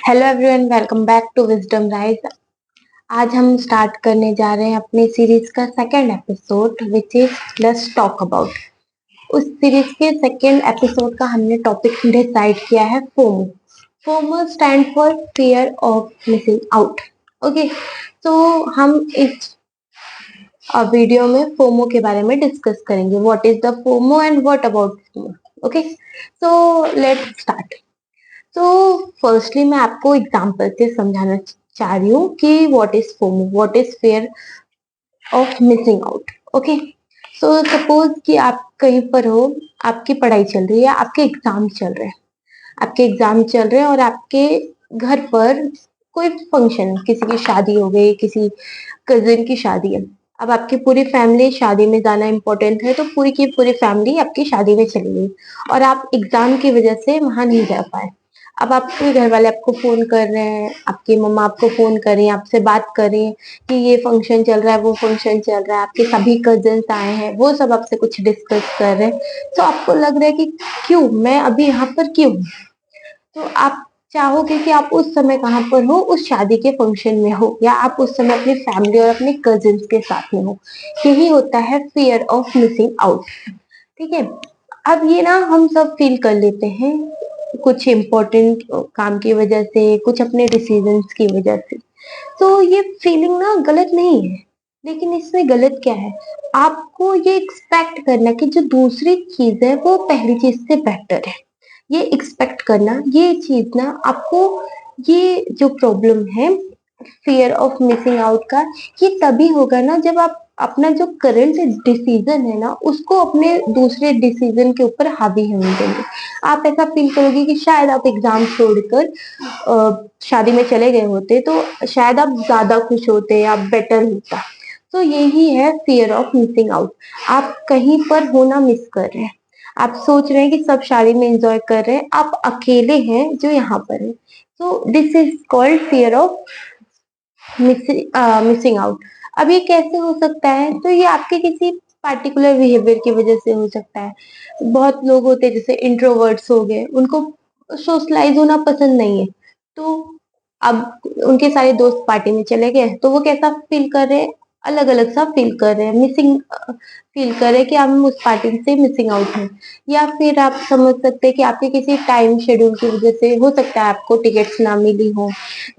Hello everyone, welcome back to wisdom rise. आज हम start करने जा रहे हैं अपनी सीरीज का second episode which is let's talk about. उस सीरीज के सेकंड एपिसोड का हमने टॉपिक डिसाइड किया है FOMO. FOMO stand for fear of missing out. Okay, तो हम इस वीडियो में फोमो के बारे में डिस्कस करेंगे। What is the FOMO and what about FOMO. Okay, so let's start. तो फर्स्टली मैं आपको एग्जांपल से समझाना चाह रही हूँ कि what is FOMO, what is fair of missing out. Okay, so suppose कि आप कहीं पर हो, आपकी पढ़ाई चल रही है, आपके एग्जाम चल रहे हैं, आपके एग्जाम चल रहे हैं और आपके घर पर कोई फंक्शन, किसी की शादी हो गई, किसी कजिन की शादी है। अब आपकी पूरी फैमिली शादी में जाना इम्पोर्टेंट है, तो पूरी की पूरी फैमिली आपकी शादी में चली गई और आप एग्जाम की वजह से वहां नहीं जा पाए। अब आपके घर वाले आपको फोन कर रहे हैं, आपकी मम्मा आपको फोन कर रही हैं, आपसे बात कर रही हैं कि ये फंक्शन चल रहा है, वो फंक्शन चल रहा है, आपके सभी कजिन्स आए हैं, वो सब आपसे कुछ डिस्कस कर रहे हैं। तो आपको लग रहा है कि क्यों मैं अभी यहाँ पर क्यों। तो आप चाहोगे कि आप उस समय कहाँ पर हो, उस शादी के फंक्शन में हो, या आप उस समय अपनी फैमिली और अपने कजिन्स के साथ में हो। यही होता है फियर ऑफ मिसिंग आउट। ठीक है, अब ये ना हम सब फील कर लेते हैं, कुछ इम्पोर्टेंट काम की वजह से, कुछ अपने डिसीजंस की वजह से। तो ये फीलिंग ना गलत नहीं है, लेकिन इसमें गलत क्या है, आपको ये एक्सपेक्ट करना कि जो दूसरी चीज है वो पहली चीज से बेटर है। ये एक्सपेक्ट करना, ये चीज ना आपको, ये जो प्रॉब्लम है फियर ऑफ मिसिंग आउट का, ये तभी होगा ना जब आप अपना जो करंट डिसीजन है ना उसको अपने दूसरे डिसीजन के ऊपर हावी होने देंगे। आप ऐसा फील करोगे कि शायद आप एग्जाम छोड़कर शादी में चले गए होते तो शायद आप ज्यादा खुश होते, आप बेटर होता। तो यही है फियर ऑफ मिसिंग आउट। आप कहीं पर होना मिस कर रहे हैं, आप सोच रहे हैं कि सब शादी में एंजॉय कर रहे हैं, आप अकेले हैं जो यहाँ पर है। तो this is called fear of missing out. अब ये कैसे हो सकता है, तो ये आपके किसी पार्टिकुलर बिहेवियर की वजह से हो सकता है। बहुत लोग होते हैं जैसे इंट्रोवर्ट्स हो गए, उनको सोशलाइज होना पसंद नहीं है। तो अब उनके सारे दोस्त पार्टी में चले गए तो वो कैसा फील कर रहे हैं, अलग अलग सा फील कर रहे हैं, मिसिंग फील कर रहे हैं कि हम उस पार्टी से मिसिंग आउट हैं। या फिर आप समझ सकते हैं कि आपके किसी टाइम शेड्यूल की वजह से हो सकता है आपको टिकट्स ना मिली हो,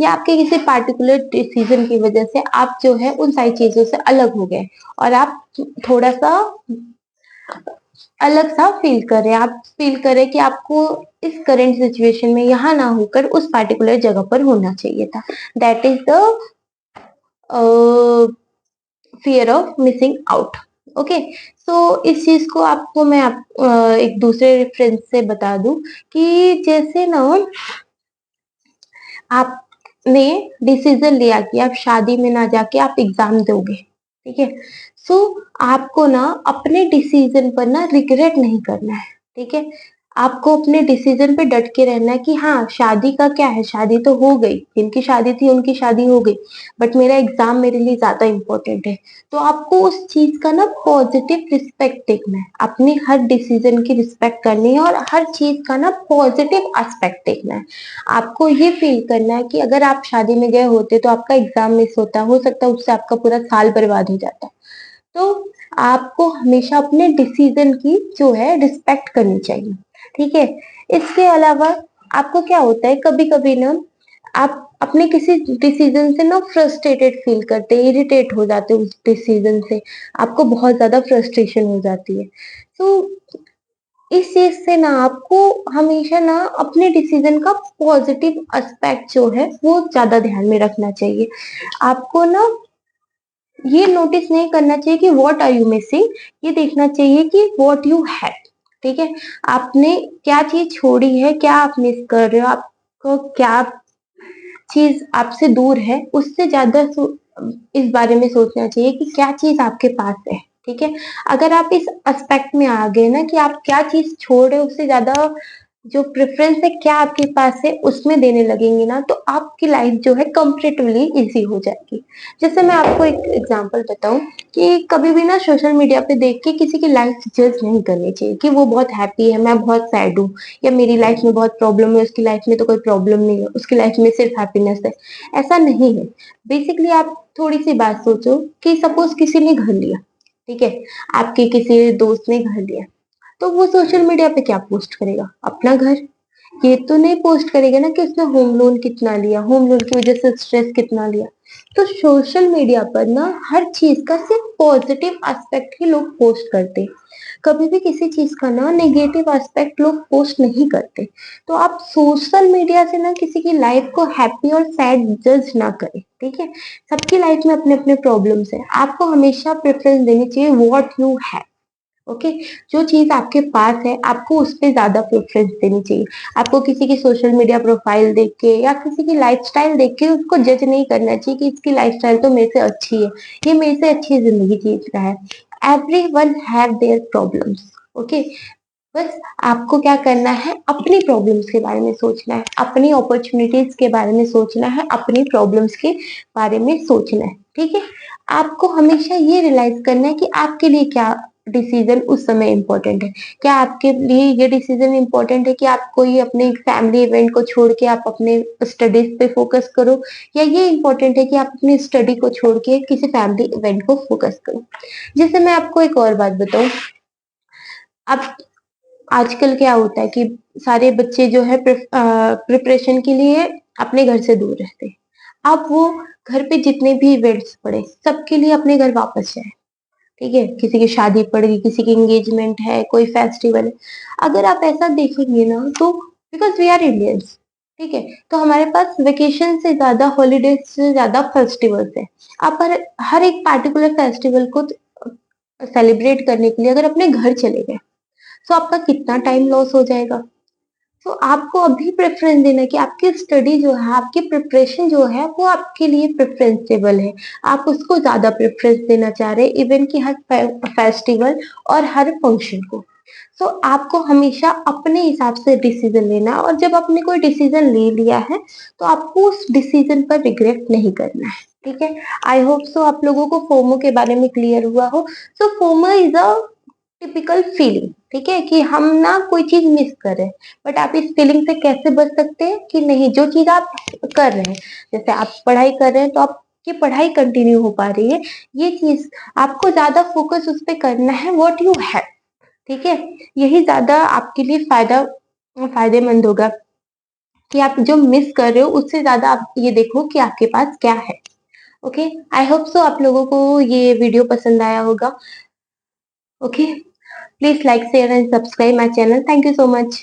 या आपके किसी पार्टिकुलर डिसीजन की वजह से आप जो है उन सारी चीजों से अलग हो गए और आप थोड़ा सा अलग सा फील कर रहे हैं। आप फील कर रहे हैं कि आपको इस करंट सिचुएशन में यहाँ ना होकर उस पार्टिकुलर जगह पर होना चाहिए था। That is the fear of missing out. Okay, so इस चीज को आपको मैं एक दूसरे रेफरेंस से बता दूं कि जैसे ना आपने डिसीजन लिया कि आप शादी में ना जाके आप एग्जाम दोगे, ठीक है। सो आपको ना अपने डिसीजन पर ना रिग्रेट नहीं करना है, ठीक है। आपको अपने डिसीजन पे डट के रहना है कि हाँ, शादी का क्या है, शादी तो हो गई, जिनकी शादी थी उनकी शादी हो गई, बट मेरा एग्जाम मेरे लिए ज्यादा इंपॉर्टेंट है। तो आपको उस चीज का ना पॉजिटिव रिस्पेक्ट देखना है, अपनी हर डिसीजन की रिस्पेक्ट करनी है और हर चीज का ना पॉजिटिव एस्पेक्ट देखना है। आपको ये फील करना है कि अगर आप शादी में गए होते तो आपका एग्जाम मिस होता, हो सकता है उससे आपका पूरा साल बर्बाद हो जाता। तो आपको हमेशा अपने डिसीजन की जो है रिस्पेक्ट करनी चाहिए, ठीक है। इसके अलावा आपको क्या होता है, कभी कभी ना आप अपने किसी डिसीजन से ना फ्रस्ट्रेटेड फील करते हैं, इरिटेट हो जाते हैं उस डिसीजन से, आपको बहुत ज्यादा फ्रस्ट्रेशन हो जाती है। तो इस चीज से ना आपको हमेशा ना अपने डिसीजन का पॉजिटिव एस्पेक्ट जो है वो ज्यादा ध्यान में रखना चाहिए। आपको ना ये नोटिस नहीं करना चाहिए कि व्हाट आर यू मिसिंग, ये देखना चाहिए कि व्हाट यू हैड, ठीक है। आपने क्या चीज छोड़ी है, क्या आप मिस कर रहे हो, आपको क्या चीज आपसे दूर है, उससे ज्यादा इस बारे में सोचना चाहिए कि क्या चीज आपके पास है, ठीक है। अगर आप इस एस्पेक्ट में आ गए ना कि आप क्या चीज छोड़ रहे हो, उससे ज्यादा जो प्रेफरेंस है क्या आपके पास है उसमें देने लगेंगे ना, तो आपकी लाइफ जो है कंपैरेटिवली इजी हो जाएगी। जैसे मैं आपको एक एग्जांपल बताऊं कि कभी भी ना सोशल मीडिया पे देख के किसी की लाइफ जज नहीं करनी चाहिए कि वो बहुत हैप्पी है, मैं बहुत सैड हूँ, या मेरी लाइफ में बहुत प्रॉब्लम है, उसकी लाइफ में तो कोई प्रॉब्लम नहीं है, उसकी लाइफ में सिर्फ हैप्पीनेस है। ऐसा नहीं है। बेसिकली आप थोड़ी सी बात सोचो कि सपोज किसी ने घर लिया, ठीक है, आपके किसी दोस्त ने घर लिया, तो वो सोशल मीडिया पे क्या पोस्ट करेगा? अपना घर। ये तो नहीं पोस्ट करेगा ना कि उसने होम लोन कितना लिया, होम लोन की वजह से स्ट्रेस कितना लिया। तो सोशल मीडिया पर ना हर चीज का सिर्फ पॉजिटिव एस्पेक्ट ही लोग पोस्ट करते हैं। कभी भी किसी चीज का ना नेगेटिव एस्पेक्ट लोग पोस्ट नहीं करते। तो आप सोशल मीडिया से ना किसी की लाइफ को हैप्पी और सैड जज ना करें, ठीक है। सबकी लाइफ में अपने अपने प्रॉब्लम्स है, आपको हमेशा प्रेफरेंस देनी चाहिए व्हाट यू हैव। ओके, जो चीज आपके पास है आपको उस पे ज्यादा प्रेफरेंस देनी चाहिए। आपको किसी की सोशल मीडिया प्रोफाइल देख के या किसी की लाइफस्टाइल देख के उसको जज नहीं करना चाहिए कि इसकी लाइफस्टाइल तो मेरे से अच्छी है, ये मेरे से अच्छी जिंदगी जी रहा है। Every one have their problems. Okay, बस आपको क्या करना है, अपनी प्रॉब्लम्स के बारे में सोचना है, अपनी अपॉर्चुनिटीज के बारे में सोचना है, अपनी प्रॉब्लम्स के बारे में सोचना है, ठीक है। आपको हमेशा ये रियलाइज करना है कि आपके लिए क्या डिसीजन उस समय इम्पोर्टेंट है। क्या आपके लिए ये डिसीजन इम्पोर्टेंट है कि आप कोई अपने फैमिली इवेंट को छोड़ के आप अपने स्टडीज पे फोकस करो, या ये इम्पोर्टेंट है कि आप अपनी स्टडी को छोड़ के किसी फैमिली इवेंट को फोकस करो। जैसे मैं आपको एक और बात बताऊं, अब आजकल क्या होता है कि सारे बच्चे जो है प्रिपरेशन के लिए अपने घर से दूर रहते हैं। अब वो घर पे जितने भी इवेंट्स पड़े सबके लिए अपने घर वापस जाए, ठीक है। किसी की शादी पड़ गई, किसी की एंगेजमेंट है, कोई फेस्टिवल है। अगर आप ऐसा देखेंगे ना तो बिकॉज वी आर इंडियंस, ठीक है, तो हमारे पास वेकेशन से ज्यादा, हॉलीडेज से ज्यादा फेस्टिवल्स है। आप हर एक पार्टिकुलर फेस्टिवल को सेलिब्रेट करने के लिए अगर अपने घर चले गए तो आपका कितना टाइम लॉस हो जाएगा। तो आपको अभी प्रेफरेंस देना है कि आपकी स्टडी जो है, आपकी प्रिपरेशन जो है वो आपके लिए प्रेफरेंसेबल है। आप उसको ज्यादा प्रेफरेंस देना चाह रहे हैं इवन कि हर फेस्टिवल और हर फंक्शन को। तो आपको हमेशा अपने हिसाब से डिसीजन लेना है, और जब आपने कोई डिसीजन ले लिया है तो आपको उस डिसीजन पर रिग्रेट नहीं करना है, ठीक है। आई होप सो आप लोगों को फोमो के बारे में क्लियर हुआ हो। So FOMO is a typical feeling, ठीक है, कि हम ना कोई चीज मिस कर रहे हैं। बट आप इस फीलिंग से कैसे बच सकते हैं कि नहीं, जो चीज आप कर रहे हैं, जैसे आप पढ़ाई कर रहे हैं तो आपकी पढ़ाई कंटिन्यू हो पा रही है, ये चीज आपको ज्यादा फोकस उस पर करना है व्हाट यू हैव, ठीक है। यही ज्यादा आपके लिए फायदेमंद होगा कि आप जो मिस कर रहे हो उससे ज्यादा आप ये देखो कि आपके पास क्या है। ओके, आई होप सो आप लोगों को ये वीडियो पसंद आया होगा। Okay, please like, share and subscribe my channel. Thank you so much.